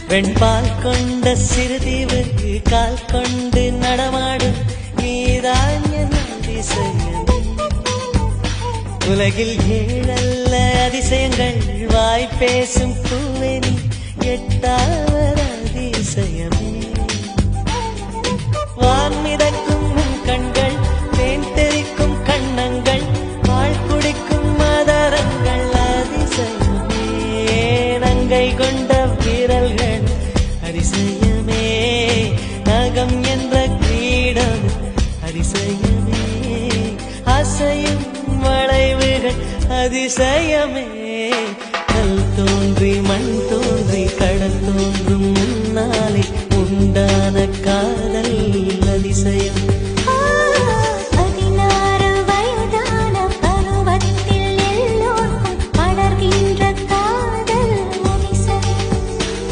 வெண்பால் கொண்ட சிறுதீவு கால் கொண்டு நடமாடும் நீதான் என் அதிசயம். உலகில் ஏழல்ல அதிசயங்கள் வாய் பேசும் பூவெனி எட்டாவது அதிசயமே. வான் மிதக்கும் கண்கள் தேன் தெரிக்கும் கண்ணங்கள் வாழ் குடிக்கும் மதரங்கள் அதிசயமே. நங்கை கொண்ட வீரல்கள் அதிசயமே. நகம் என்ற கிரீடம் அதிசயமே. அசையும் வளைவுகள் அதிசய